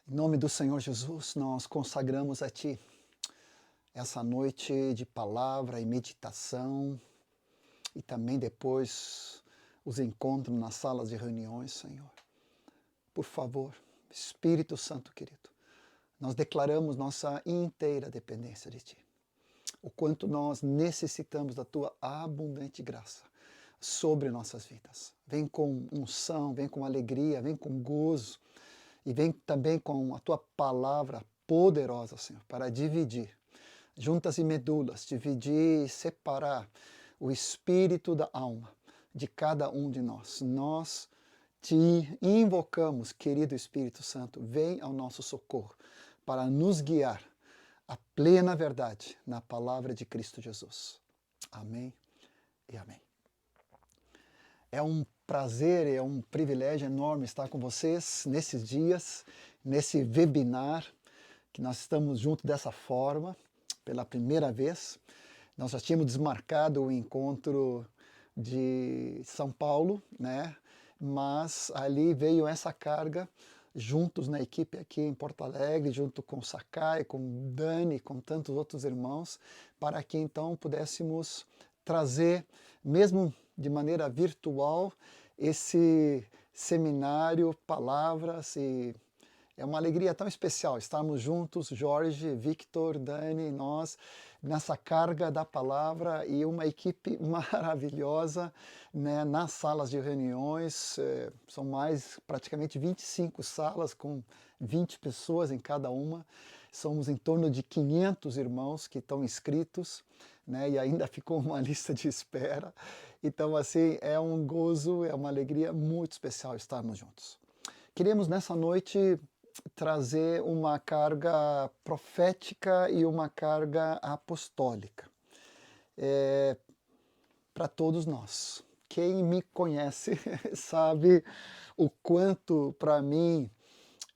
Em nome do Senhor Jesus, nós consagramos a Ti essa noite de palavra e meditação e também depois os encontros nas salas de reuniões, Senhor. Por favor, Espírito Santo querido, nós declaramos nossa inteira dependência de Ti. O quanto nós necessitamos da Tua abundante graça sobre nossas vidas. Vem com unção, vem com alegria, vem com gozo e vem também com a Tua palavra poderosa, Senhor, para dividir juntas e medulas, dividir e separar o espírito da alma de cada um de nós. Nós te invocamos, querido Espírito Santo, vem ao nosso socorro para nos guiar à plena verdade na palavra de Cristo Jesus. Amém e amém. É um prazer, é um privilégio enorme estar com vocês nesses dias, nesse webinar, que nós estamos juntos dessa forma, pela primeira vez. Nós já tínhamos desmarcado o encontro de São Paulo, né? Mas ali veio essa carga, juntos na equipe aqui em Porto Alegre, junto com o Sakai, com o Dani, com tantos outros irmãos, para que então pudéssemos trazer, mesmo de maneira virtual, esse seminário, palavras, e é uma alegria tão especial estarmos juntos, Jorge, Victor, Dani, nós, nessa carga da palavra e uma equipe maravilhosa, né, nas salas de reuniões. São mais praticamente 25 salas com 20 pessoas em cada uma. Somos em torno de 500 irmãos que estão inscritos, né, e ainda ficou uma lista de espera. Então, assim, é um gozo, é uma alegria muito especial estarmos juntos. Queremos nessa noite trazer uma carga profética e uma carga apostólica para todos nós. Quem me conhece sabe o quanto para mim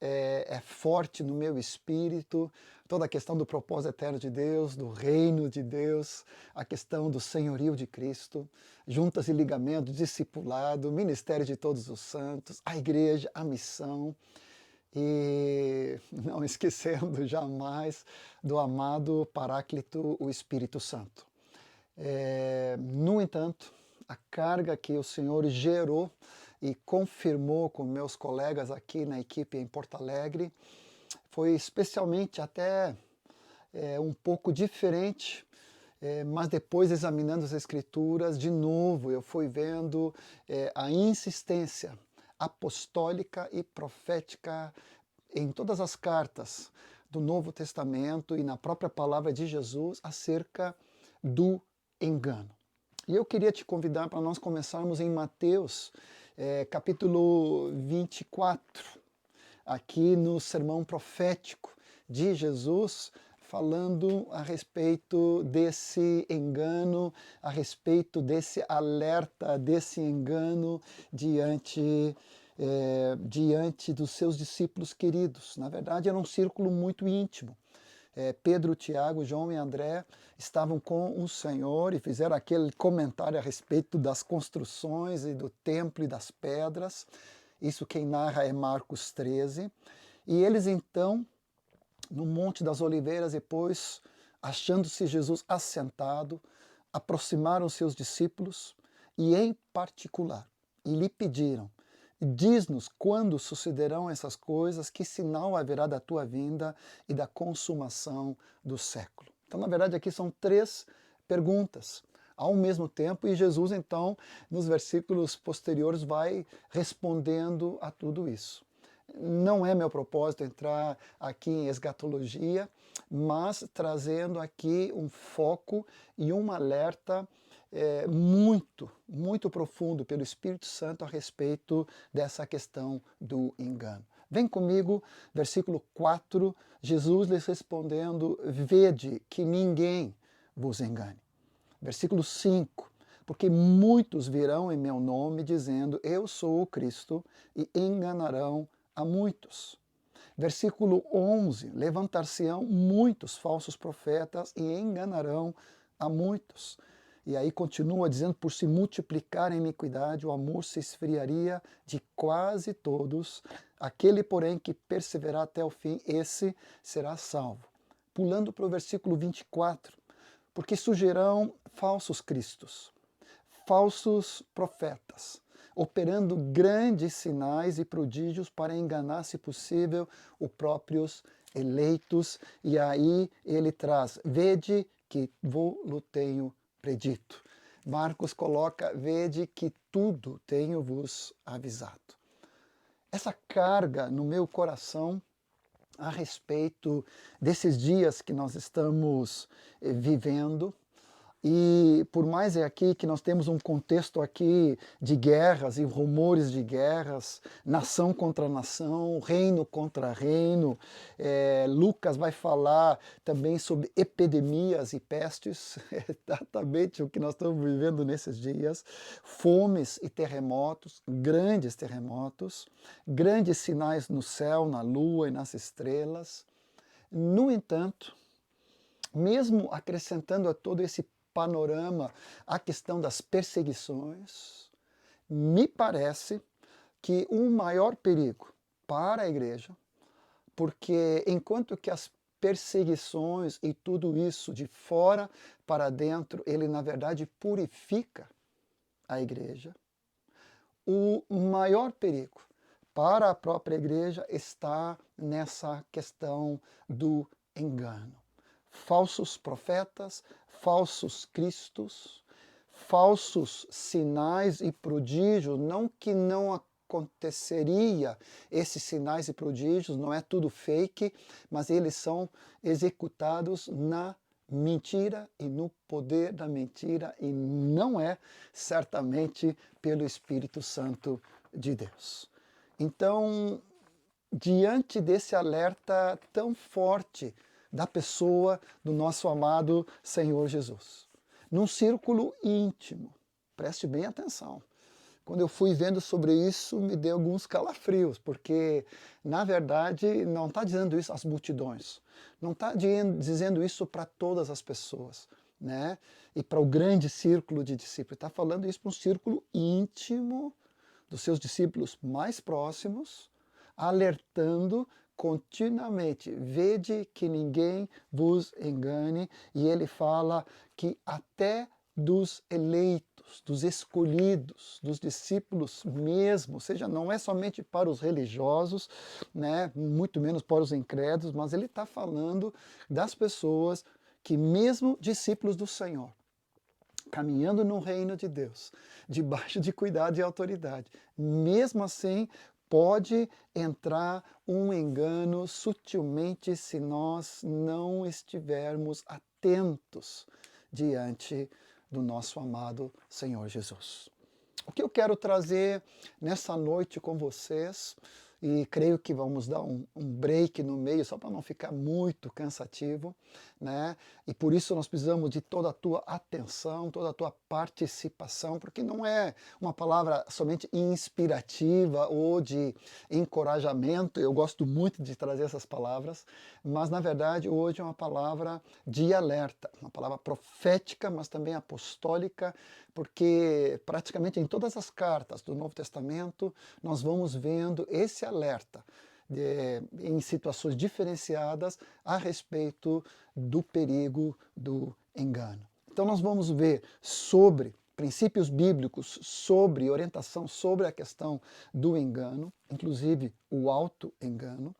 é forte no meu espírito toda a questão do propósito eterno de Deus, do reino de Deus, a questão do senhorio de Cristo, juntas e ligamento, discipulado, ministério de todos os santos, a igreja, a missão. E não esquecendo jamais do amado Paráclito, o Espírito Santo. No entanto, a carga que o Senhor gerou e confirmou com meus colegas aqui na equipe em Porto Alegre foi especialmente até um pouco diferente, mas depois examinando as Escrituras, de novo eu fui vendo a insistência apostólica e profética em todas as cartas do Novo Testamento e na própria palavra de Jesus acerca do engano. E eu queria te convidar para nós começarmos em Mateus, capítulo 24, aqui no sermão profético de Jesus, falando a respeito desse engano, a respeito desse alerta, desse engano diante dos seus discípulos queridos. Na verdade, era um círculo muito íntimo. Pedro, Tiago, João e André estavam com o Senhor e fizeram aquele comentário a respeito das construções e do templo e das pedras. Isso quem narra é Marcos 13. E eles então, no Monte das Oliveiras, depois, achando-se Jesus assentado, aproximaram seus discípulos e, em particular, lhe pediram: diz-nos quando sucederão essas coisas, que sinal haverá da tua vinda e da consumação do século. Então, na verdade, aqui são três perguntas ao mesmo tempo, e Jesus, então, nos versículos posteriores, vai respondendo a tudo isso. Não é meu propósito entrar aqui em escatologia, mas trazendo aqui um foco e um alerta muito profundo pelo Espírito Santo a respeito dessa questão do engano. Vem comigo, versículo 4, Jesus lhes respondendo: vede que ninguém vos engane. Versículo 5, porque muitos virão em meu nome dizendo: eu sou o Cristo, e enganarão a muitos. Versículo 11, levantar-se-ão muitos falsos profetas e enganarão a muitos. E aí continua dizendo, por se multiplicar a iniquidade, o amor se esfriaria de quase todos. Aquele, porém, que perseverar até o fim, esse será salvo. Pulando para o versículo 24, porque surgirão falsos cristos, falsos profetas, operando grandes sinais e prodígios para enganar, se possível, os próprios eleitos. E aí ele traz, vede que vou-lo tenho predito. Marcos coloca, vede que tudo tenho vos avisado. Essa carga no meu coração a respeito desses dias que nós estamos vivendo. E por mais é aqui que nós temos um contexto aqui de guerras e rumores de guerras, nação contra nação, reino contra reino. Lucas vai falar também sobre epidemias e pestes, exatamente o que nós estamos vivendo nesses dias. Fomes e terremotos, grandes sinais no céu, na lua e nas estrelas. No entanto, mesmo acrescentando a todo esse panorama a questão das perseguições, me parece que o maior perigo para a igreja, porque enquanto que as perseguições e tudo isso de fora para dentro, ele na verdade purifica a igreja, o maior perigo para a própria igreja está nessa questão do engano. Falsos profetas, falsos cristos, falsos sinais e prodígios, não que não aconteceria esses sinais e prodígios, não é tudo fake, mas eles são executados na mentira e no poder da mentira, e não é certamente pelo Espírito Santo de Deus. Então, diante desse alerta tão forte da pessoa do nosso amado Senhor Jesus, num círculo íntimo, preste bem atenção. Quando eu fui vendo sobre isso, me deu alguns calafrios, porque, na verdade, não está dizendo isso às multidões, não está dizendo isso para todas as pessoas, né? E para o grande círculo de discípulos, está falando isso para um círculo íntimo dos seus discípulos mais próximos, alertando continuamente, vede que ninguém vos engane, e ele fala que até dos eleitos, dos escolhidos, dos discípulos mesmo, ou seja, não é somente para os religiosos, né, muito menos para os incrédulos, mas ele está falando das pessoas que mesmo discípulos do Senhor, caminhando no reino de Deus, debaixo de cuidado e autoridade, mesmo assim pode entrar um engano sutilmente se nós não estivermos atentos diante do nosso amado Senhor Jesus. O que eu quero trazer nessa noite com vocês, e creio que vamos dar um break no meio, só para não ficar muito cansativo, né? E por isso nós precisamos de toda a tua atenção, toda a tua participação, porque não é uma palavra somente inspirativa ou de encorajamento, eu gosto muito de trazer essas palavras, mas na verdade hoje é uma palavra de alerta, uma palavra profética, mas também apostólica, porque praticamente em todas as cartas do Novo Testamento nós vamos vendo esse alerta em situações diferenciadas a respeito do perigo do engano. Então nós vamos ver sobre princípios bíblicos, sobre orientação sobre a questão do engano, inclusive o auto-engano.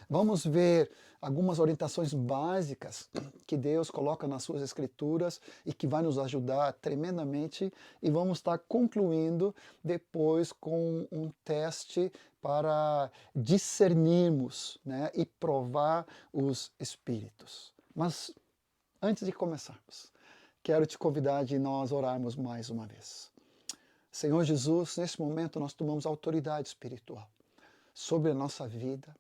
Vamos ver algumas orientações básicas que Deus coloca nas suas escrituras e que vai nos ajudar tremendamente, e vamos estar concluindo depois com um teste para discernirmos, né, e provar os espíritos. Mas antes de começarmos, quero te convidar de nós orarmos mais uma vez. Senhor Jesus, nesse momento nós tomamos autoridade espiritual sobre a nossa vida,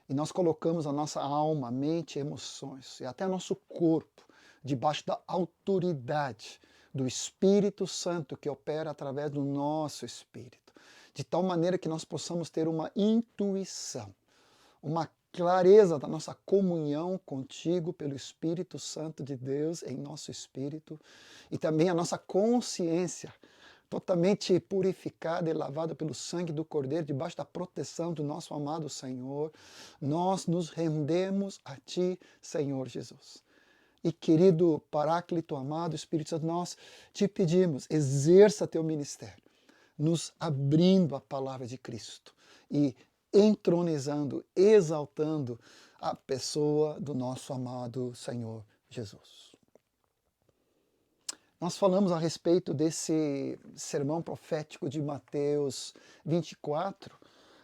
e nós colocamos a nossa alma, mente, emoções e até nosso corpo debaixo da autoridade do Espírito Santo que opera através do nosso espírito, de tal maneira que nós possamos ter uma intuição, uma clareza da nossa comunhão contigo pelo Espírito Santo de Deus em nosso espírito e também a nossa consciência totalmente purificada e lavada pelo sangue do Cordeiro, debaixo da proteção do nosso amado Senhor, nós nos rendemos a Ti, Senhor Jesus. E querido Paráclito, amado Espírito Santo, nós te pedimos, exerça Teu ministério, nos abrindo a palavra de Cristo e entronizando, exaltando a pessoa do nosso amado Senhor Jesus. Nós falamos a respeito desse sermão profético de Mateus 24,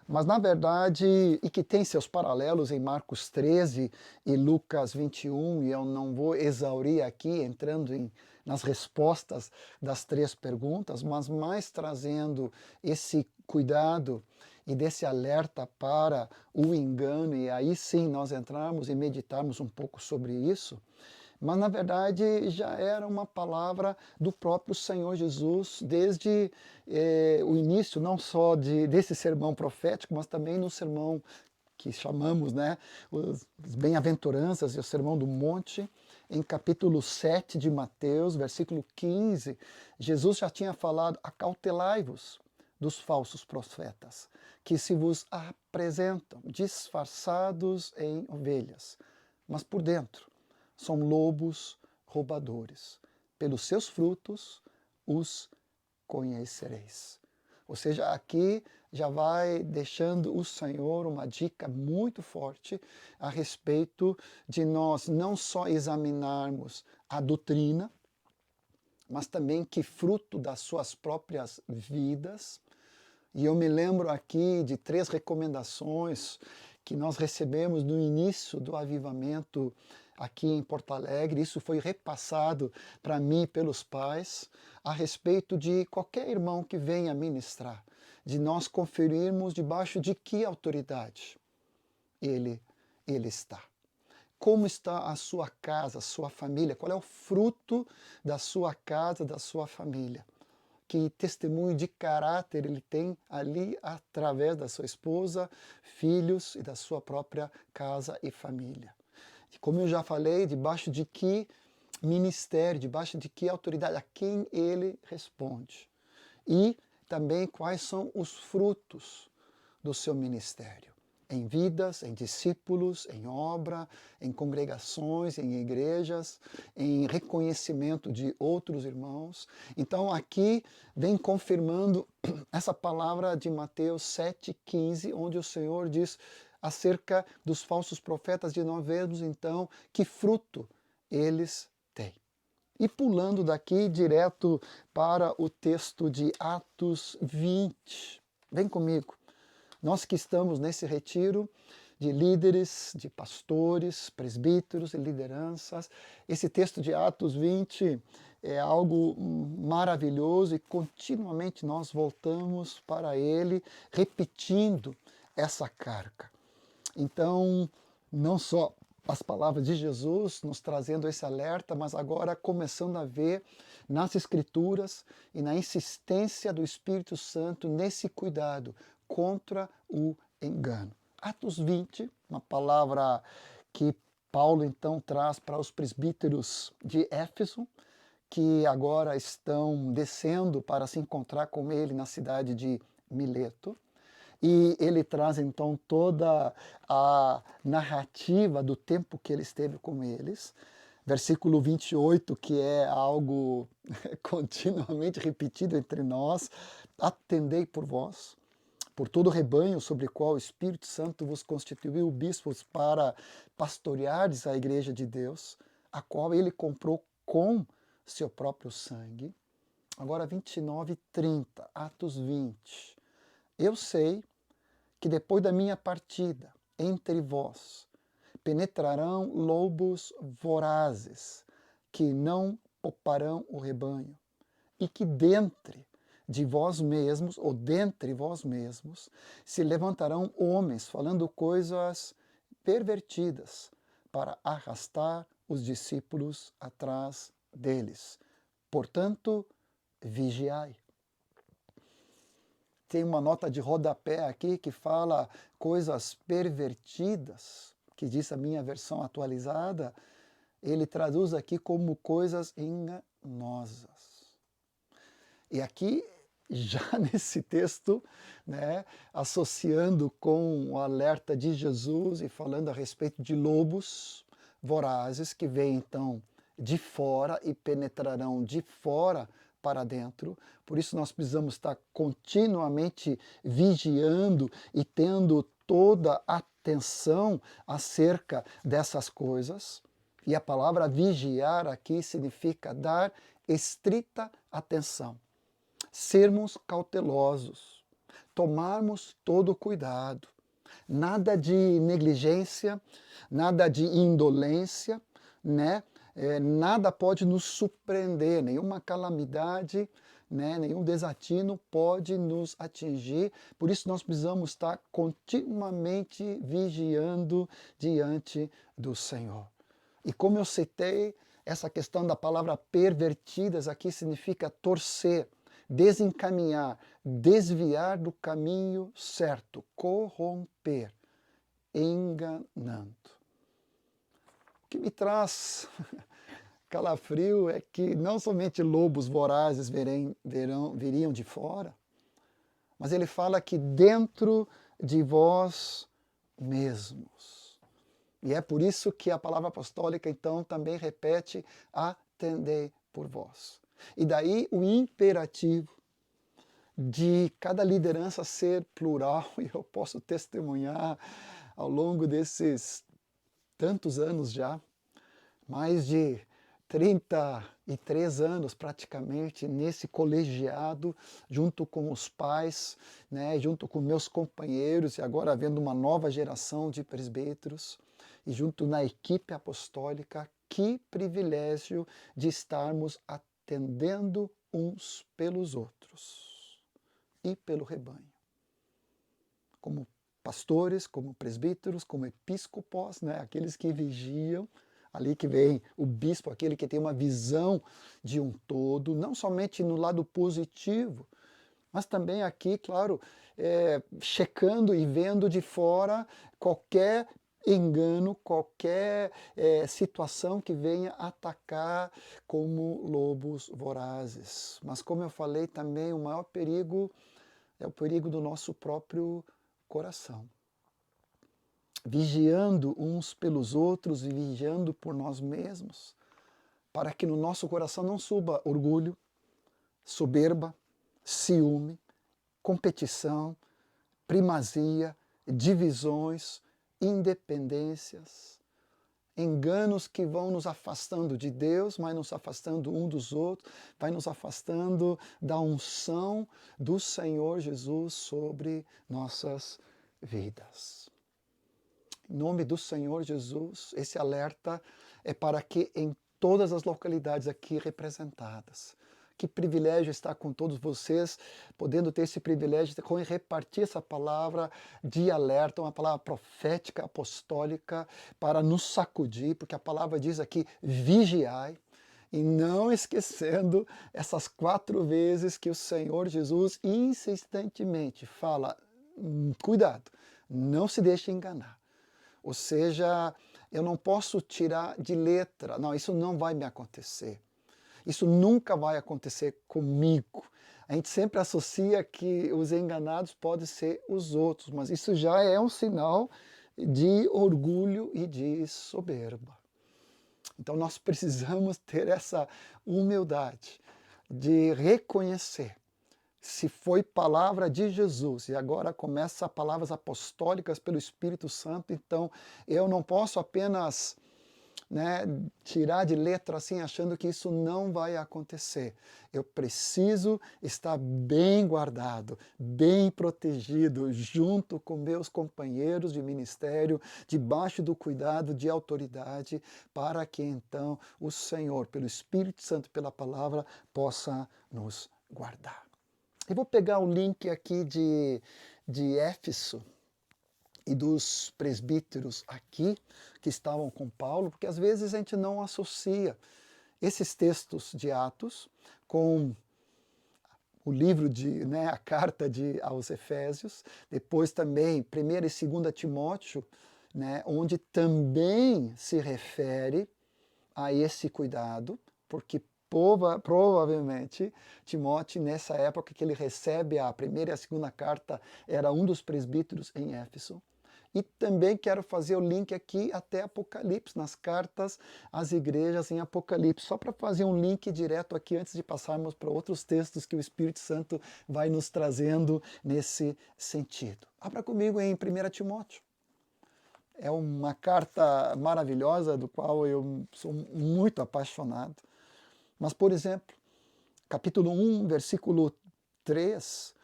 mas na verdade, e que tem seus paralelos em Marcos 13 e Lucas 21, e eu não vou exaurir aqui entrando nas respostas das 3 perguntas, mas mais trazendo esse cuidado e desse alerta para o engano, e aí sim nós entrarmos e meditarmos um pouco sobre isso. Mas, na verdade, já era uma palavra do próprio Senhor Jesus, desde o início, não só desse sermão profético, mas também no sermão que chamamos, né, as bem-aventuranças e o Sermão do Monte, em capítulo 7 de Mateus, versículo 15, Jesus já tinha falado: acautelai-vos dos falsos profetas, que se vos apresentam disfarçados em ovelhas, mas por dentro são lobos roubadores. Pelos seus frutos os conhecereis. Ou seja, aqui já vai deixando o Senhor uma dica muito forte a respeito de nós não só examinarmos a doutrina, mas também que fruto das suas próprias vidas. E eu me lembro aqui de 3 recomendações que nós recebemos no início do avivamento aqui em Porto Alegre. Isso foi repassado para mim pelos pais, a respeito de qualquer irmão que venha ministrar, de nós conferirmos debaixo de que autoridade ele está. Como está a sua casa, a sua família? Qual é o fruto da sua casa, da sua família? Que testemunho de caráter ele tem ali através da sua esposa, filhos e da sua própria casa e família. E como eu já falei, debaixo de que ministério, debaixo de que autoridade, a quem ele responde. E também quais são os frutos do seu ministério. Em vidas, em discípulos, em obra, em congregações, em igrejas, em reconhecimento de outros irmãos. Então aqui vem confirmando essa palavra de Mateus 7,15, onde o Senhor diz acerca dos falsos profetas, de nós vermos então que fruto eles têm. E pulando daqui direto para o texto de Atos 20. Vem comigo. Nós que estamos nesse retiro de líderes, de pastores, presbíteros e lideranças, esse texto de Atos 20 é algo maravilhoso e continuamente nós voltamos para ele, repetindo essa carga. Então, não só as palavras de Jesus nos trazendo esse alerta, mas agora começando a ver nas Escrituras e na insistência do Espírito Santo nesse cuidado contra o engano. Atos 20, uma palavra que Paulo então traz para os presbíteros de Éfeso, que agora estão descendo para se encontrar com ele na cidade de Mileto. E ele traz então toda a narrativa do tempo que ele esteve com eles. Versículo 28, que é algo continuamente repetido entre nós: atendei por vós, por todo o rebanho sobre o qual o Espírito Santo vos constituiu bispos para pastoreares a igreja de Deus, a qual ele comprou com seu próprio sangue. Agora 29 e 30, Atos 20. Eu sei que depois da minha partida entre vós penetrarão lobos vorazes, que não pouparão o rebanho, e que dentre vós mesmos, se levantarão homens falando coisas pervertidas para arrastar os discípulos atrás deles. Portanto, vigiai. tem uma nota de rodapé aqui que fala coisas pervertidas, que diz a minha versão atualizada, ele traduz aqui como coisas enganosas. E aqui, já nesse texto, né, associando com o alerta de Jesus e falando a respeito de lobos vorazes que vêm então de fora e penetrarão de fora para dentro. Por isso nós precisamos estar continuamente vigiando e tendo toda a atenção acerca dessas coisas. E a palavra vigiar aqui significa dar estrita atenção, sermos cautelosos, tomarmos todo o cuidado, nada de negligência, nada de indolência, né? Nada pode nos surpreender, nenhuma calamidade, né? Nenhum desatino pode nos atingir, por isso nós precisamos estar continuamente vigiando diante do Senhor. E como eu citei, essa questão da palavra pervertidas aqui significa torcer, desencaminhar, desviar do caminho certo, corromper, enganando. O que me traz calafrio é que não somente lobos vorazes viriam de fora, mas ele fala que dentro de vós mesmos. E é por isso que a palavra apostólica, então, também repete, atendei por vós. E daí o imperativo de cada liderança ser plural, e eu posso testemunhar ao longo desses tantos anos já, mais de 33 anos praticamente nesse colegiado, junto com os pais, né, junto com meus companheiros, e agora havendo uma nova geração de presbíteros, e junto na equipe apostólica, que privilégio de estarmos atendendo uns pelos outros e pelo rebanho. Como pastores, como presbíteros, como episcopos, né, aqueles que vigiam, ali que vem o bispo, aquele que tem uma visão de um todo, não somente no lado positivo, mas também aqui, claro, checando e vendo de fora qualquer engano, qualquer situação que venha atacar como lobos vorazes. Mas como eu falei também, o maior perigo é o perigo do nosso próprio coração. Vigiando uns pelos outros e vigiando por nós mesmos, para que no nosso coração não suba orgulho, soberba, ciúme, competição, primazia, divisões, independências, enganos que vão nos afastando de Deus, mas nos afastando um dos outros, vai nos afastando da unção do Senhor Jesus sobre nossas vidas. Em nome do Senhor Jesus, esse alerta é para que em todas as localidades aqui representadas, que privilégio estar com todos vocês, podendo ter esse privilégio de repartir essa palavra de alerta, uma palavra profética, apostólica, para nos sacudir, porque a palavra diz aqui, vigiai, e não esquecendo essas 4 vezes que o Senhor Jesus insistentemente fala, cuidado, não se deixe enganar. Ou seja, eu não posso tirar de letra, não, isso não vai me acontecer. Isso nunca vai acontecer comigo. A gente sempre associa que os enganados podem ser os outros, mas isso já é um sinal de orgulho e de soberba. Então nós precisamos ter essa humildade de reconhecer se foi palavra de Jesus, e agora começa palavras apostólicas pelo Espírito Santo, então eu não posso apenas tirar de letra assim, achando que isso não vai acontecer. Eu preciso estar bem guardado, bem protegido, junto com meus companheiros de ministério, debaixo do cuidado de autoridade, para que então o Senhor, pelo Espírito Santo, pela palavra, possa nos guardar. Eu vou pegar o link aqui de Éfeso e dos presbíteros aqui, que estavam com Paulo, porque às vezes a gente não associa esses textos de Atos com o livro a carta aos Efésios, depois também 1ª e 2ª Timóteo, onde também se refere a esse cuidado, porque provavelmente Timóteo, nessa época que ele recebe a 1ª e a 2ª carta, era um dos presbíteros em Éfeso. E também quero fazer o link aqui até Apocalipse, nas cartas às igrejas em Apocalipse, só para fazer um link direto aqui antes de passarmos para outros textos que o Espírito Santo vai nos trazendo nesse sentido. Abra comigo em 1 Timóteo. É uma carta maravilhosa, do qual eu sou muito apaixonado. Mas, por exemplo, capítulo 1, versículo 3,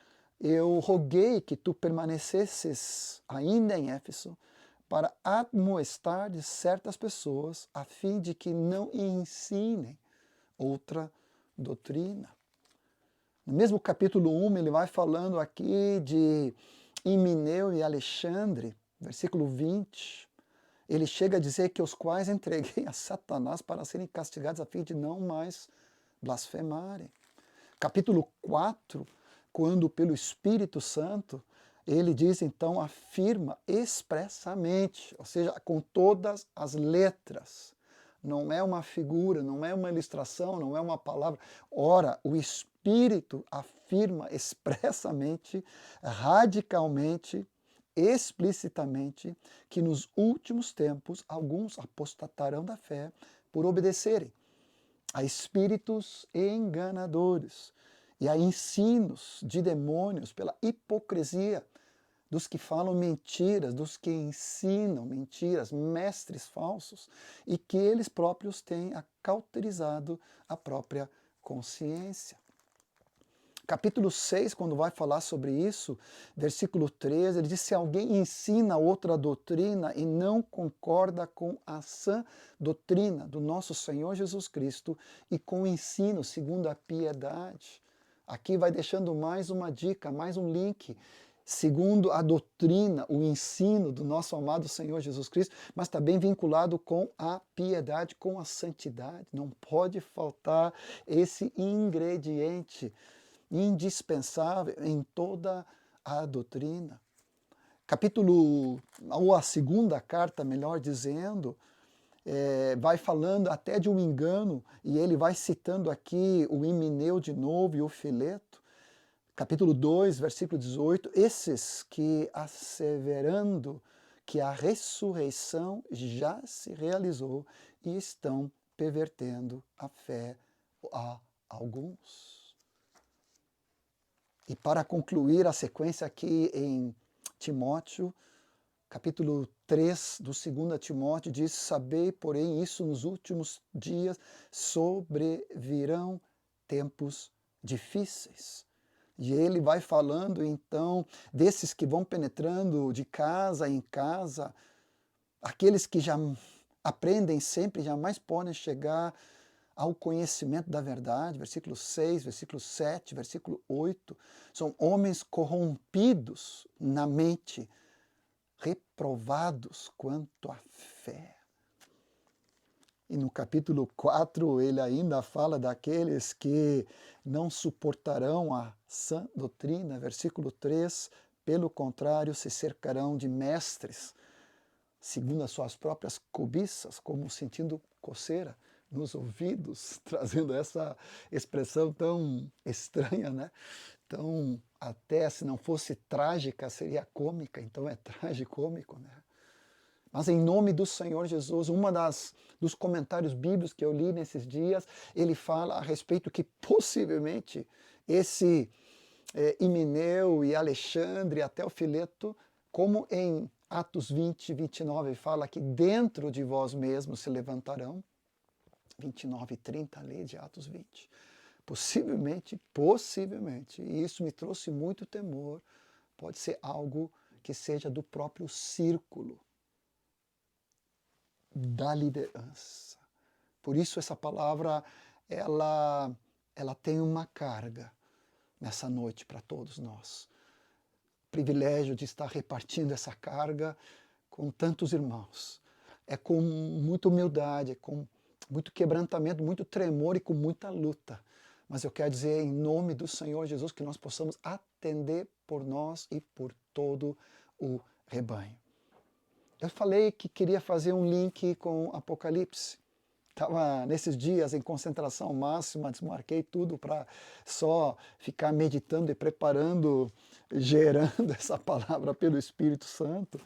eu roguei que tu permanecesses ainda em Éfeso para admoestar de certas pessoas, a fim de que não ensinem outra doutrina. No mesmo capítulo 1, ele vai falando aqui de Himeneu e Alexandre, versículo 20, ele chega a dizer que os quais entreguei a Satanás para serem castigados a fim de não mais blasfemarem. Capítulo 4, quando pelo Espírito Santo, ele diz então, afirma expressamente, ou seja, com todas as letras. Não é uma figura, não é uma ilustração, não é uma palavra. Ora, o Espírito afirma expressamente, radicalmente, explicitamente, que nos últimos tempos alguns apostatarão da fé por obedecerem a espíritos enganadores e a ensinos de demônios pela hipocrisia dos que falam mentiras, dos que ensinam mentiras, mestres falsos, e que eles próprios têm acauterizado a própria consciência. Capítulo 6, quando vai falar sobre isso, versículo 13, ele diz: se alguém ensina outra doutrina e não concorda com a sã doutrina do nosso Senhor Jesus Cristo e com o ensino segundo a piedade. Aqui vai deixando mais uma dica, mais um link, segundo a doutrina, o ensino do nosso amado Senhor Jesus Cristo, mas também vinculado com a piedade, com a santidade. Não pode faltar esse ingrediente indispensável em toda a doutrina. Capítulo, ou a 2ª carta, melhor dizendo, vai falando até de um engano, e ele vai citando aqui o Himeneu de novo e o Fileto. Capítulo 2, versículo 18, esses que asseverando que a ressurreição já se realizou e estão pervertendo a fé a alguns. E para concluir a sequência aqui em Timóteo, capítulo 3 do 2 Timóteo diz: sabei, porém, isso nos últimos dias sobrevirão tempos difíceis. E ele vai falando então desses que vão penetrando de casa em casa, aqueles que já aprendem sempre, jamais podem chegar ao conhecimento da verdade, versículo 6, versículo 7, versículo 8, são homens corrompidos na mente, reprovados quanto à fé. E no capítulo 4 ele ainda fala daqueles que não suportarão a sã doutrina, versículo 3, pelo contrário se cercarão de mestres, segundo as suas próprias cobiças, como sentindo coceira nos ouvidos, trazendo essa expressão tão estranha, né? Então, até se não fosse trágica, seria cômica, então é tragicômico, né? Mas em nome do Senhor Jesus, dos comentários bíblicos que eu li nesses dias, ele fala a respeito que possivelmente esse Himeneu e Alexandre, até o Fileto, como em Atos 20, 29, fala que dentro de vós mesmos se levantarão, 29 e 30 ali de Atos 20. Possivelmente, e isso me trouxe muito temor, pode ser algo que seja do próprio círculo da liderança. Por isso essa palavra, ela tem uma carga nessa noite para todos nós. Privilégio de estar repartindo essa carga com tantos irmãos. É com muita humildade, é com muito quebrantamento, muito tremor e com muita luta, mas eu quero dizer em nome do Senhor Jesus que nós possamos atender por nós e por todo o rebanho. Eu falei que queria fazer um link com Apocalipse. Estava nesses dias em concentração máxima, desmarquei tudo para só ficar meditando e preparando, gerando essa palavra pelo Espírito Santo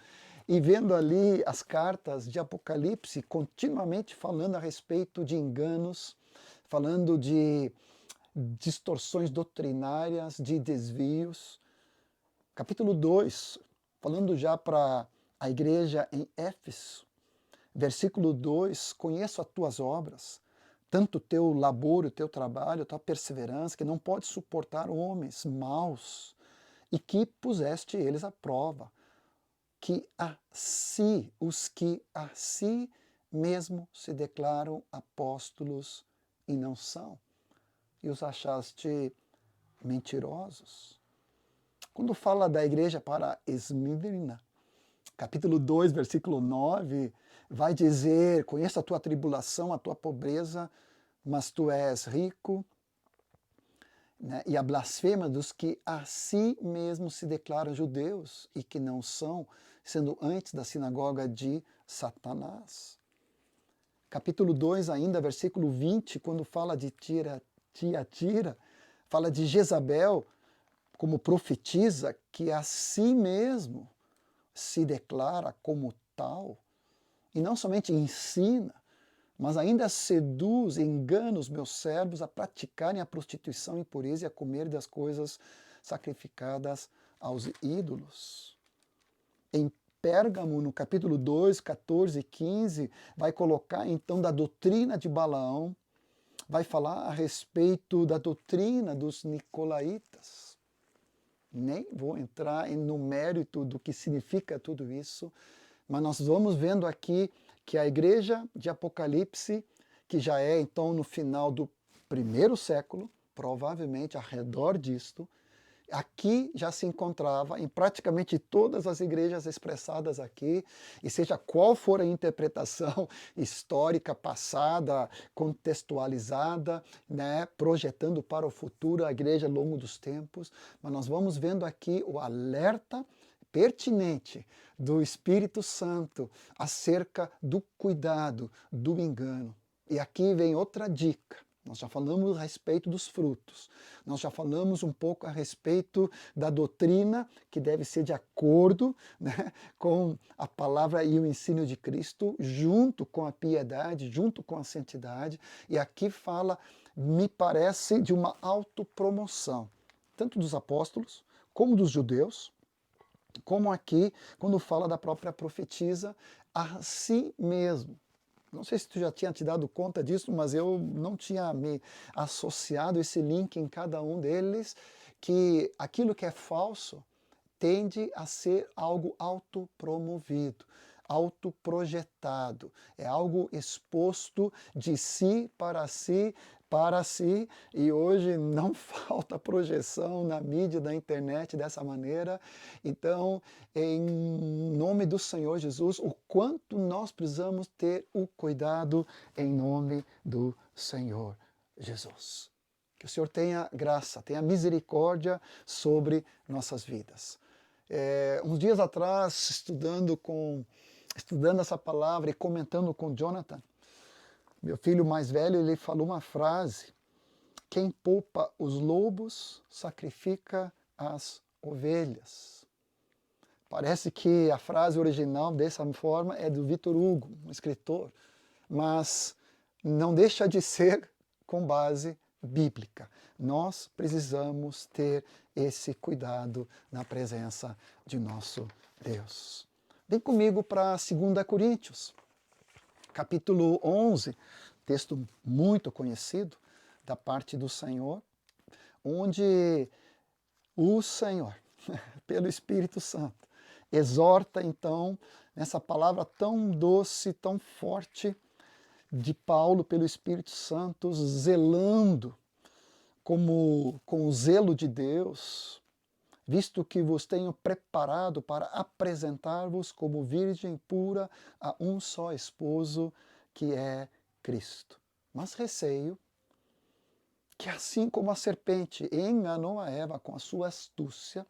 e vendo ali as cartas de Apocalipse continuamente falando a respeito de enganos, falando de distorções doutrinárias, de desvios. Capítulo 2, falando já para a igreja em Éfeso, versículo 2, conheço as tuas obras, tanto o teu labor, o teu trabalho, a tua perseverança, que não pode suportar homens maus, e que puseste eles à prova, os que a si mesmo se declaram apóstolos e não são, e os achaste mentirosos. Quando fala da igreja para Esmirna, capítulo 2, versículo 9, vai dizer, conheço a tua tribulação, a tua pobreza, mas tu és rico, né? E a blasfema dos que a si mesmos se declaram judeus e que não são, sendo antes da sinagoga de Satanás. Capítulo 2 ainda, versículo 20, quando fala de Tiatira, fala de Jezabel como profetiza que a si mesmo se declara como tal, e não somente ensina, mas ainda seduz e engana os meus servos a praticarem a prostituição, impureza e a comer das coisas sacrificadas aos ídolos. Em Pérgamo, no capítulo 2, 14 e 15, vai colocar então da doutrina de Balaão, vai falar a respeito da doutrina dos nicolaítas. Nem vou entrar no mérito do que significa tudo isso, mas nós vamos vendo aqui que a igreja de Apocalipse, que já é então no final do primeiro século, provavelmente ao redor disto, aqui já se encontrava em praticamente todas as igrejas expressadas aqui, e seja qual for a interpretação histórica passada, contextualizada, né, projetando para o futuro a igreja ao longo dos tempos, mas nós vamos vendo aqui o alerta pertinente do Espírito Santo acerca do cuidado, do engano. E aqui vem outra dica. Nós já falamos a respeito dos frutos. Nós já falamos um pouco a respeito da doutrina que deve ser de acordo, né, com a palavra e o ensino de Cristo, junto com a piedade, junto com a santidade. E aqui fala, me parece, de uma autopromoção, tanto dos apóstolos como dos judeus, como aqui, quando fala da própria profetisa, a si mesmo. Não sei se tu já tinha te dado conta disso, mas eu não tinha me associado esse link em cada um deles, que aquilo que é falso tende a ser algo autopromovido, autoprojetado, é algo exposto de si, e hoje não falta projeção na mídia, na internet dessa maneira. Então, em nome do Senhor Jesus, o quanto nós precisamos ter o cuidado em nome do Senhor Jesus. Que o Senhor tenha graça, tenha misericórdia sobre nossas vidas. Uns dias atrás, estudando essa palavra e comentando com Jonathan, meu filho mais velho, ele falou uma frase: quem poupa os lobos sacrifica as ovelhas. Parece que a frase original dessa forma é do Victor Hugo, um escritor, mas não deixa de ser com base bíblica. Nós precisamos ter esse cuidado na presença de nosso Deus. Vem comigo para 2 Coríntios, capítulo 11, texto muito conhecido da parte do Senhor, onde o Senhor, pelo Espírito Santo, exorta então nessa palavra tão doce, tão forte de Paulo pelo Espírito Santo, zelando com o zelo de Deus, visto que vos tenho preparado para apresentar-vos como virgem pura a um só esposo, que é Cristo. Mas receio que assim como a serpente enganou a Eva com a sua astúcia,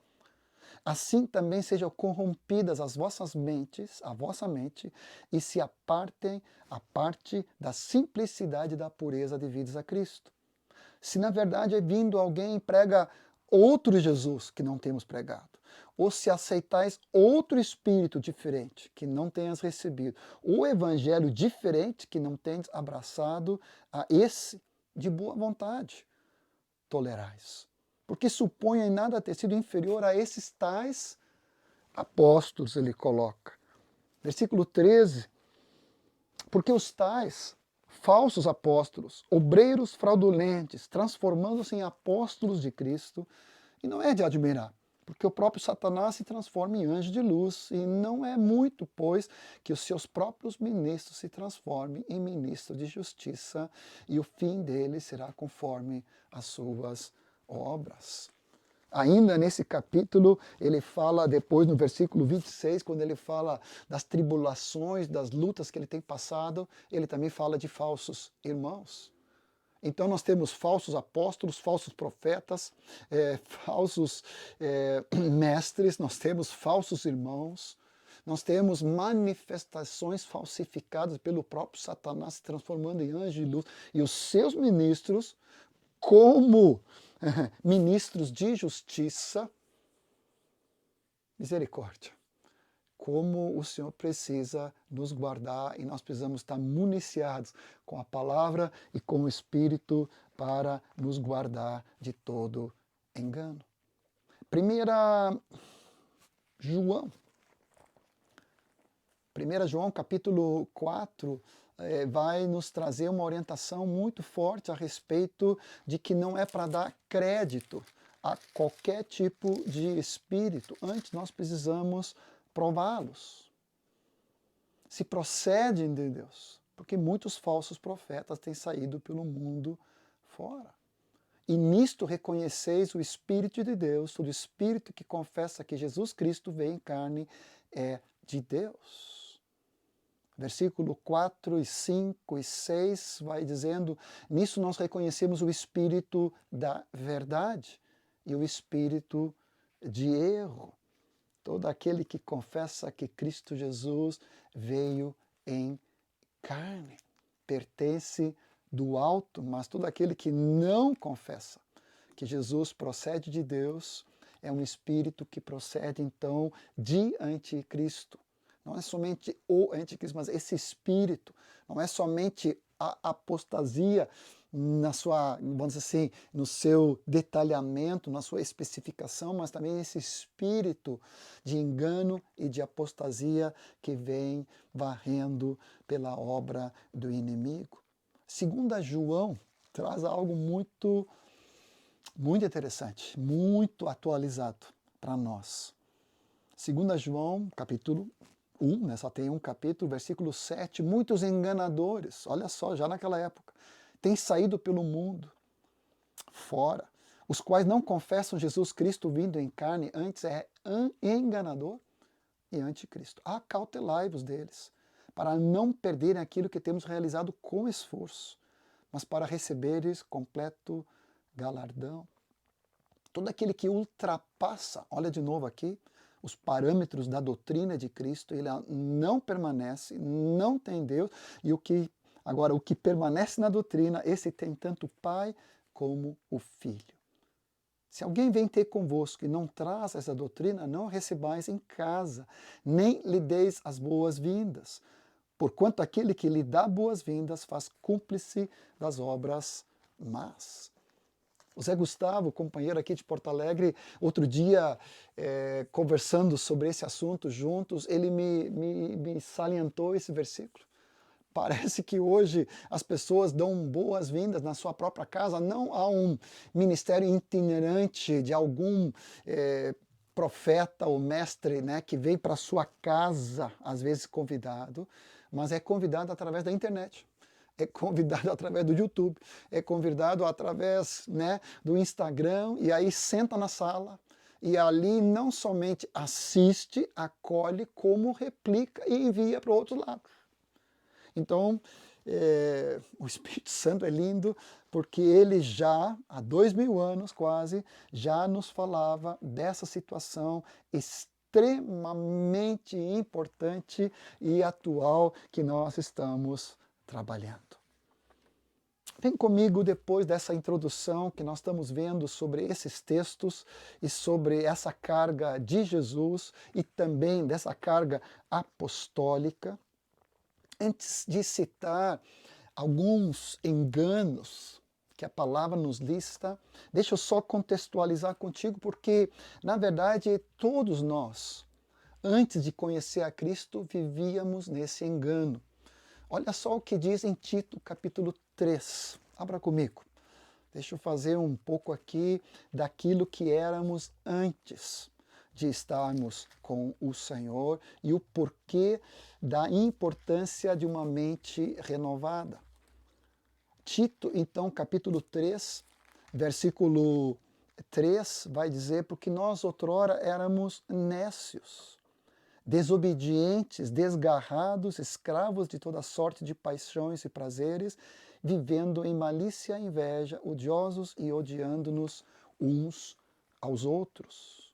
assim também sejam corrompidas as vossas mentes, a vossa mente, e se apartem a parte da simplicidade e da pureza devidos a Cristo. Se na verdade é vindo alguém e prega outro Jesus que não temos pregado, ou se aceitais outro espírito diferente que não tenhas recebido, ou evangelho diferente que não tenhas abraçado, a esse de boa vontade tolerais. Porque supõe em nada ter sido inferior a esses tais apóstolos, ele coloca. Versículo 13, porque os tais falsos apóstolos, obreiros fraudulentes, transformando-se em apóstolos de Cristo, e não é de admirar, porque o próprio Satanás se transforma em anjo de luz, e não é muito, pois, que os seus próprios ministros se transformem em ministros de justiça, e o fim deles será conforme as suas obras. Ainda nesse capítulo, ele fala depois no versículo 26, quando ele fala das tribulações, das lutas que ele tem passado, ele também fala de falsos irmãos. Então nós temos falsos apóstolos, falsos profetas, falsos mestres, nós temos falsos irmãos, nós temos manifestações falsificadas pelo próprio Satanás se transformando em anjo de luz, e os seus ministros, como ministros de justiça, misericórdia. Como o Senhor precisa nos guardar, e nós precisamos estar municiados com a palavra e com o Espírito para nos guardar de todo engano. 1 João capítulo 4, vai nos trazer uma orientação muito forte a respeito de que não é para dar crédito a qualquer tipo de espírito. Antes nós precisamos prová-los. Se procedem de Deus, porque muitos falsos profetas têm saído pelo mundo fora. E nisto reconheceis o Espírito de Deus, todo espírito que confessa que Jesus Cristo veio em carne é de Deus. Versículo 4 e 5 e 6 vai dizendo, nisso nós reconhecemos o espírito da verdade e o espírito de erro. Todo aquele que confessa que Cristo Jesus veio em carne pertence do alto, mas todo aquele que não confessa que Jesus procede de Deus é um espírito que procede então de anticristo. Não é somente o anticristo, mas esse espírito, não é somente a apostasia na sua, vamos dizer assim, no seu detalhamento, na sua especificação, mas também esse espírito de engano e de apostasia que vem varrendo pela obra do inimigo. 2 João traz algo muito interessante, muito atualizado para nós. 2 João, capítulo 1, né, só tem um capítulo, versículo 7, muitos enganadores, olha só, já naquela época, têm saído pelo mundo fora, os quais não confessam Jesus Cristo vindo em carne, antes é enganador e anticristo. Acautelai-vos deles, para não perderem aquilo que temos realizado com esforço, mas para receberes completo galardão. Todo aquele que ultrapassa, olha de novo aqui, os parâmetros da doutrina de Cristo, ele não permanece, não tem Deus, e o que permanece na doutrina, esse tem tanto o Pai como o Filho. Se alguém vem ter convosco e não traz essa doutrina, não recebais em casa, nem lhe deis as boas-vindas, porquanto aquele que lhe dá boas-vindas faz cúmplice das obras más. O Zé Gustavo, companheiro aqui de Porto Alegre, outro dia, conversando sobre esse assunto juntos, ele me salientou esse versículo. Parece que hoje as pessoas dão boas-vindas na sua própria casa, não a um ministério itinerante de algum profeta ou mestre, né, que vem para a sua casa, às vezes convidado, mas é convidado através da internet. É convidado através do YouTube, é convidado através, né, do Instagram, e aí senta na sala, e ali não somente assiste, acolhe, como replica e envia para o outro lado. Então, o Espírito Santo é lindo, porque ele já, há 2000 anos quase, já nos falava dessa situação extremamente importante e atual que nós estamos trabalhando. Vem comigo depois dessa introdução que nós estamos vendo sobre esses textos e sobre essa carga de Jesus e também dessa carga apostólica. Antes de citar alguns enganos que a palavra nos lista, deixa eu só contextualizar contigo, porque, na verdade, todos nós, antes de conhecer a Cristo, vivíamos nesse engano. Olha só o que diz em Tito, capítulo 3. Abra comigo. Deixa eu fazer um pouco aqui daquilo que éramos antes de estarmos com o Senhor e o porquê da importância de uma mente renovada. Tito, então, capítulo 3, versículo 3, vai dizer: porque nós outrora éramos nécios, desobedientes, desgarrados, escravos de toda sorte de paixões e prazeres, vivendo em malícia e inveja, odiosos e odiando-nos uns aos outros.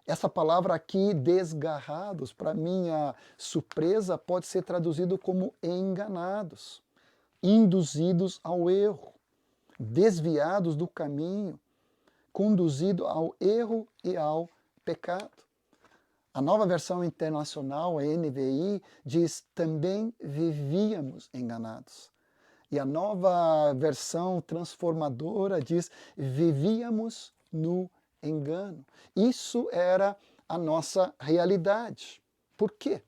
Essa palavra aqui, desgarrados, para minha surpresa, pode ser traduzido como enganados, induzidos ao erro, desviados do caminho, conduzidos ao erro e ao pecado. A nova versão internacional, a NVI, diz: também vivíamos enganados. E a nova versão transformadora diz: vivíamos no engano. Isso era a nossa realidade. Por quê?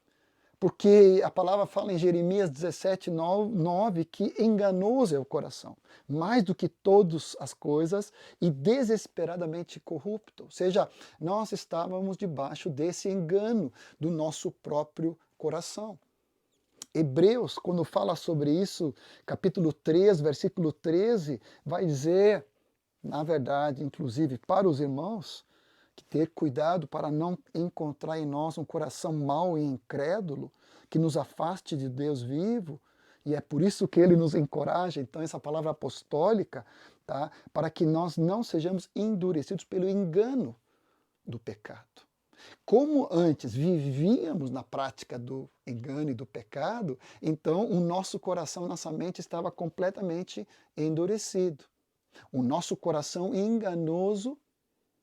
Porque a palavra fala em Jeremias 17:9 que enganoso é o coração, mais do que todas as coisas, e desesperadamente corrupto. Ou seja, nós estávamos debaixo desse engano do nosso próprio coração. Hebreus, quando fala sobre isso, capítulo 3, versículo 13, vai dizer, na verdade, inclusive para os irmãos, que ter cuidado para não encontrar em nós um coração mau e incrédulo, que nos afaste de Deus vivo, e é por isso que ele nos encoraja, então, essa palavra apostólica, tá? Para que nós não sejamos endurecidos pelo engano do pecado. Como antes vivíamos na prática do engano e do pecado, então o nosso coração, nossa mente estava completamente endurecido. O nosso coração enganoso,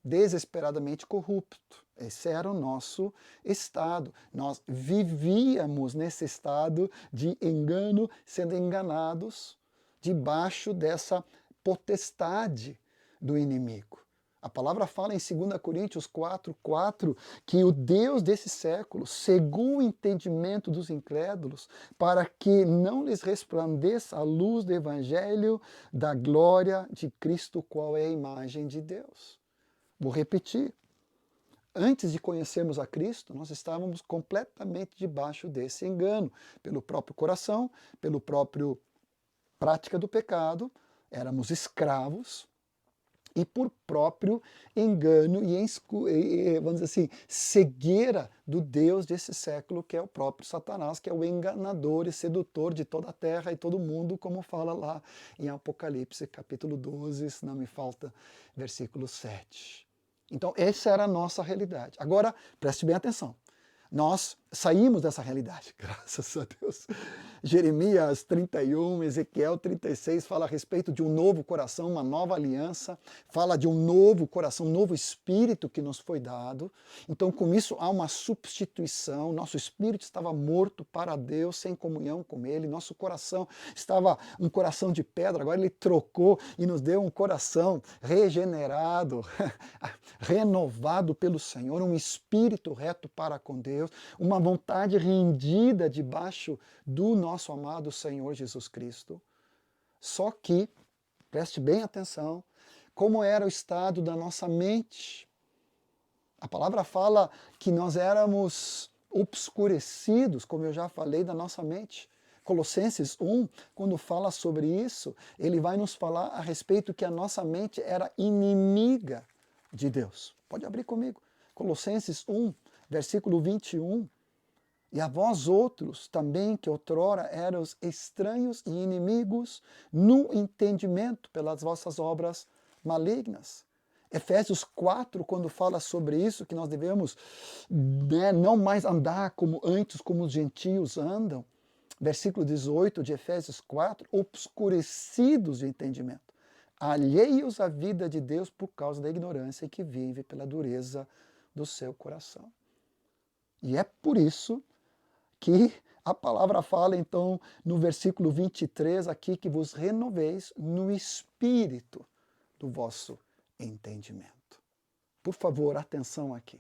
desesperadamente corrupto. Esse era o nosso estado. Nós vivíamos nesse estado de engano, sendo enganados debaixo dessa potestade do inimigo. A palavra fala em 2 Coríntios 4:4 que o Deus desse século cegou o entendimento dos incrédulos para que não lhes resplandeça a luz do evangelho da glória de Cristo, qual é a imagem de Deus. Vou repetir. Antes de conhecermos a Cristo, nós estávamos completamente debaixo desse engano, pelo próprio coração, pelo próprio prática do pecado, éramos escravos, e por próprio engano e, vamos dizer assim, cegueira do Deus desse século, que é o próprio Satanás, que é o enganador e sedutor de toda a terra e todo mundo, como fala lá em Apocalipse, capítulo 12, se não me falta, versículo 7. Então, essa era a nossa realidade. Agora, preste bem atenção. Nós saímos dessa realidade, graças a Deus. Jeremias 31, Ezequiel 36 fala a respeito de um novo coração, uma nova aliança, fala de um novo coração, um novo espírito que nos foi dado. Então, com isso, há uma substituição. Nosso espírito estava morto para Deus, sem comunhão com Ele. Nosso coração estava um coração de pedra, agora Ele trocou e nos deu um coração regenerado, renovado pelo Senhor, um espírito reto para com Deus, uma vontade rendida debaixo do nosso amado Senhor Jesus Cristo. Só que, preste bem atenção, como era o estado da nossa mente. A palavra fala que nós éramos obscurecidos, como eu já falei, da nossa mente. Colossenses 1, quando fala sobre isso, ele vai nos falar a respeito que a nossa mente era inimiga de Deus. Pode abrir comigo. Colossenses 1, versículo 21. E a vós outros também, que outrora eram estranhos e inimigos no entendimento pelas vossas obras malignas. Efésios 4, quando fala sobre isso, que nós devemos não mais andar como antes, como os gentios andam, versículo 18 de Efésios 4, obscurecidos de entendimento, alheios à vida de Deus por causa da ignorância que vive pela dureza do seu coração. E é por isso que a palavra fala, então, no versículo 23 aqui, que vos renoveis no espírito do vosso entendimento. Por favor, atenção aqui.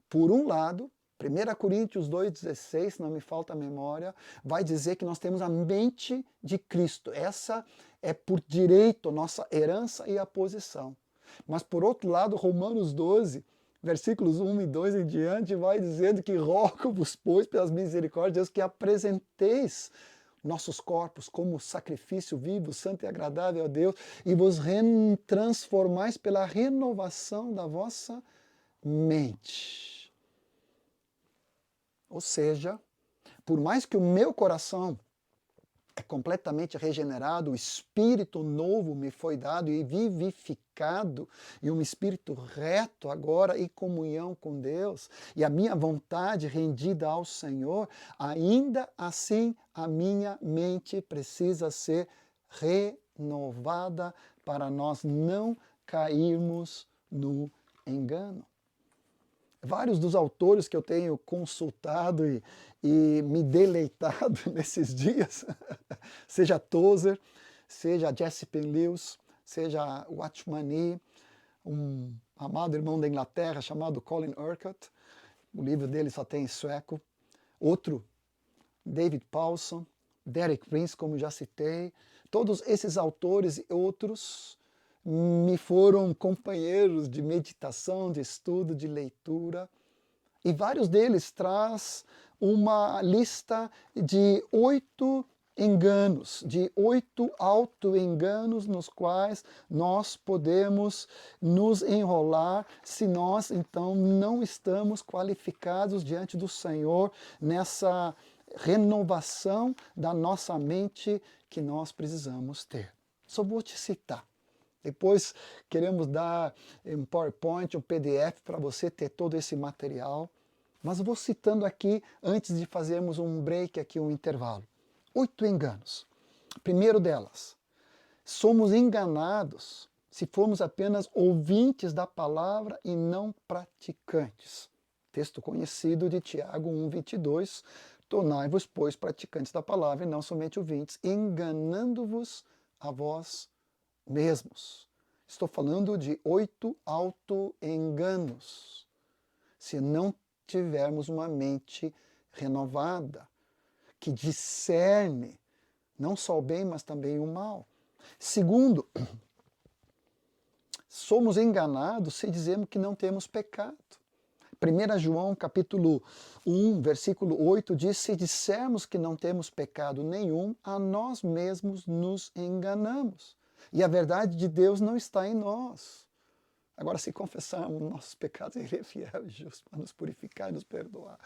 Por um lado, 1 Coríntios 2,16, se não me falta a memória, vai dizer que nós temos a mente de Cristo. Essa é por direito nossa herança e a posição. Mas por outro lado, Romanos 12, versículos 1 e 2 em diante, vai dizendo que rogo-vos, pois, pelas misericórdias de Deus, que apresenteis nossos corpos como sacrifício vivo, santo e agradável a Deus, e vos transformais pela renovação da vossa mente. Ou seja, por mais que o meu coração é completamente regenerado, o espírito novo me foi dado e vivificado, e um espírito reto agora em comunhão com Deus, e a minha vontade rendida ao Senhor, ainda assim a minha mente precisa ser renovada para nós não cairmos no engano. Vários dos autores que eu tenho consultado e me deleitado nesses dias, seja Tozer, seja Jesse Penn-Lewis, seja Watchman Nee, um amado irmão da Inglaterra chamado Colin Urquhart, o livro dele só tem em sueco, outro, David Paulson, Derek Prince, como já citei, todos esses autores e outros me foram companheiros de meditação, de estudo, de leitura, e vários deles traz uma lista de 8 enganos, de 8 auto-enganos nos quais nós podemos nos enrolar se nós, então, não estamos qualificados diante do Senhor nessa renovação da nossa mente que nós precisamos ter. Só vou te citar. Depois queremos dar um PowerPoint, um PDF para você ter todo esse material. Mas eu vou citando aqui, antes de fazermos um break aqui, um intervalo. 8 enganos. Primeiro delas, somos enganados se formos apenas ouvintes da palavra e não praticantes. Texto conhecido de Tiago 1,22. Tornai-vos, pois, praticantes da palavra e não somente ouvintes, enganando-vos a vós mesmos. Estou falando de 8 auto-enganos. Se não tivermos uma mente renovada, que discerne não só o bem, mas também o mal. Segundo, somos enganados se dizemos que não temos pecado. 1 João capítulo 1, versículo 8 diz: se dissermos que não temos pecado nenhum, a nós mesmos nos enganamos. E a verdade de Deus não está em nós. Agora, se confessarmos nossos pecados, Ele é fiel e justo para nos purificar e nos perdoar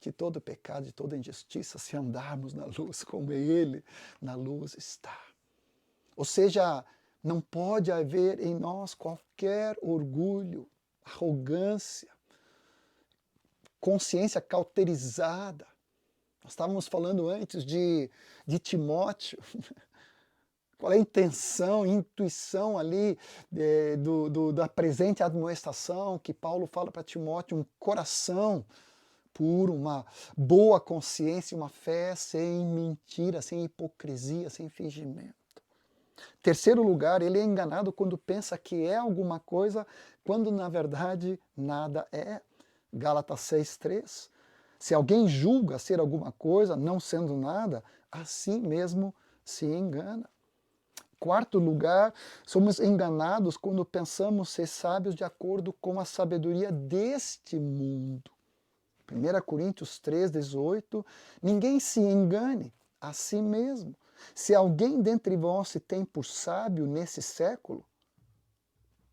de todo pecado, de toda injustiça, se andarmos na luz como Ele na luz está. Ou seja, não pode haver em nós qualquer orgulho, arrogância, consciência cauterizada. Nós estávamos falando antes de Timóteo. Qual é a intenção, intuição ali da presente admoestação que Paulo fala para Timóteo? Um coração puro, uma boa consciência, uma fé sem mentira, sem hipocrisia, sem fingimento. Terceiro lugar, ele é enganado quando pensa que é alguma coisa, quando na verdade nada é. Gálatas 6,3. Se alguém julga ser alguma coisa, não sendo nada, assim mesmo se engana. Quarto lugar, somos enganados quando pensamos ser sábios de acordo com a sabedoria deste mundo. 1 Coríntios 3,18, ninguém se engane a si mesmo. Se alguém dentre vós se tem por sábio nesse século,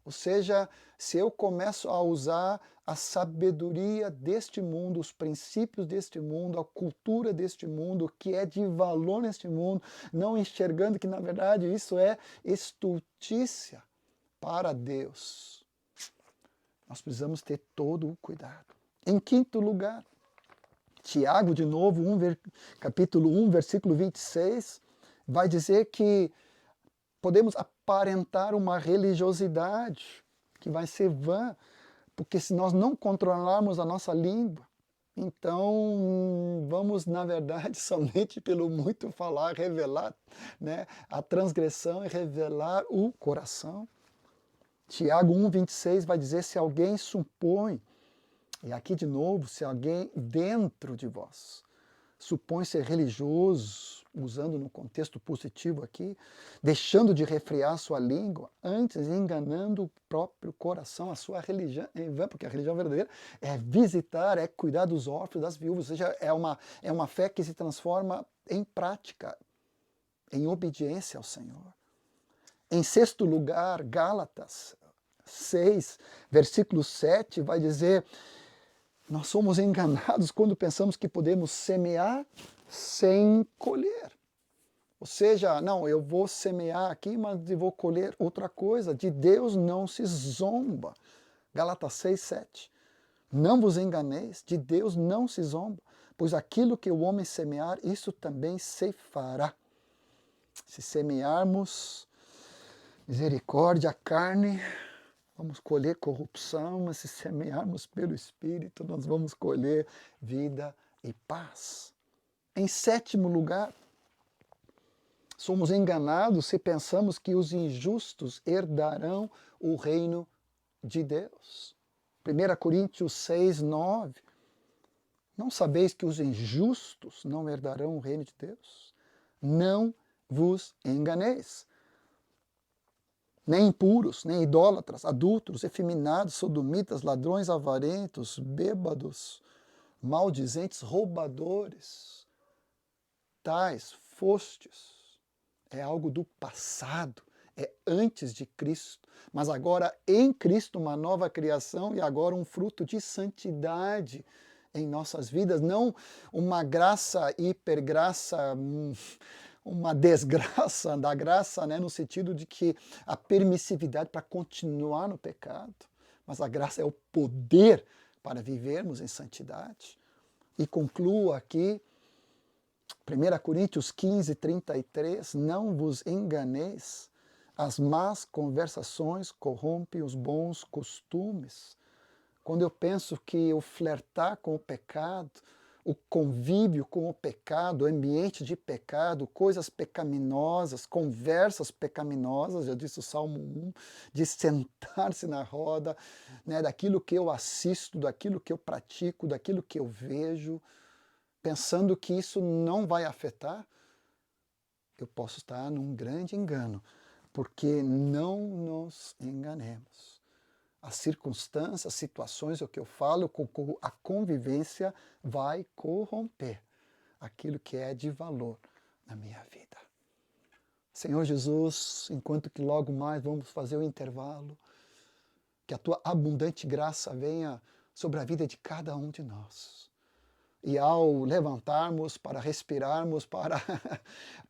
Ou seja, se eu começo a usar a sabedoria deste mundo, os princípios deste mundo, a cultura deste mundo, o que é de valor neste mundo, não enxergando que, na verdade, isso é estultícia para Deus. Nós precisamos ter todo o cuidado. Em quinto lugar, Tiago, de novo, capítulo 1, versículo 26, vai dizer que podemos aparentar uma religiosidade que vai ser vã, porque se nós não controlarmos a nossa língua, então vamos, na verdade, somente pelo muito falar, revelar, né, a transgressão e revelar o coração. Tiago 1,26 vai dizer, se alguém supõe, e aqui de novo, se alguém dentro de vós supõe ser religioso, usando no contexto positivo aqui, deixando de refrear sua língua, antes enganando o próprio coração, a sua religião, porque a religião verdadeira é visitar, é cuidar dos órfãos, das viúvas, ou seja, é uma fé que se transforma em prática, em obediência ao Senhor. Em sexto lugar, Gálatas 6, versículo 7, vai dizer, nós somos enganados quando pensamos que podemos semear sem colher. Ou seja, não, eu vou semear aqui, mas eu vou colher outra coisa. De Deus não se zomba. Gálatas 6, 7. Não vos enganeis, de Deus não se zomba, pois aquilo que o homem semear, isso também ceifará. Se semearmos misericórdia, carne, vamos colher corrupção, mas se semearmos pelo Espírito, nós vamos colher vida e paz. Em sétimo lugar, somos enganados se pensamos que os injustos herdarão o reino de Deus. 1 Coríntios 6, 9. Não sabeis que os injustos não herdarão o reino de Deus? Não vos enganeis. Nem impuros, nem idólatras, adúlteros, efeminados, sodomitas, ladrões, avarentos, bêbados, maldizentes, roubadores, tais fostes. É algo do passado, é antes de Cristo, mas agora em Cristo uma nova criação e agora um fruto de santidade em nossas vidas, não uma graça, hipergraça, uma desgraça da graça, né, no sentido de que a permissividade para continuar no pecado, mas a graça é o poder para vivermos em santidade. E concluo aqui, 1 Coríntios 15, 33, não vos enganeis, as más conversações corrompem os bons costumes. Quando eu penso que o flertar com o pecado, o convívio com o pecado, o ambiente de pecado, coisas pecaminosas, conversas pecaminosas, já disse o Salmo 1, de sentar-se na roda, né, daquilo que eu assisto, daquilo que eu pratico, daquilo que eu vejo, pensando que isso não vai afetar, eu posso estar num grande engano, porque não nos enganemos. As circunstâncias, as situações, o que eu falo, a convivência vai corromper aquilo que é de valor na minha vida. Senhor Jesus, enquanto que logo mais vamos fazer o intervalo, que a Tua abundante graça venha sobre a vida de cada um de nós. E ao levantarmos para respirarmos,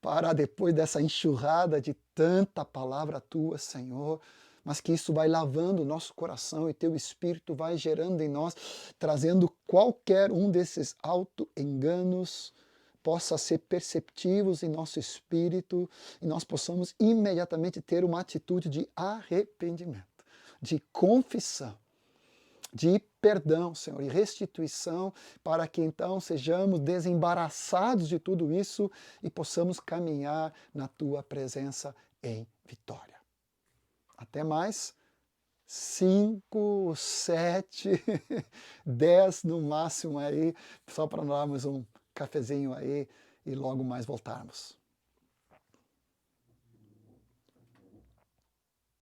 para depois dessa enxurrada de tanta palavra Tua, Senhor, mas que isso vai lavando o nosso coração e Teu Espírito vai gerando em nós, trazendo qualquer um desses auto-enganos, possa ser perceptivos em nosso espírito e nós possamos imediatamente ter uma atitude de arrependimento, de confissão, de perdão, Senhor, e restituição, para que então sejamos desembaraçados de tudo isso e possamos caminhar na Tua presença em vitória. Até mais, 5, 7, 10 no máximo aí, só para darmos um cafezinho aí e logo mais voltarmos.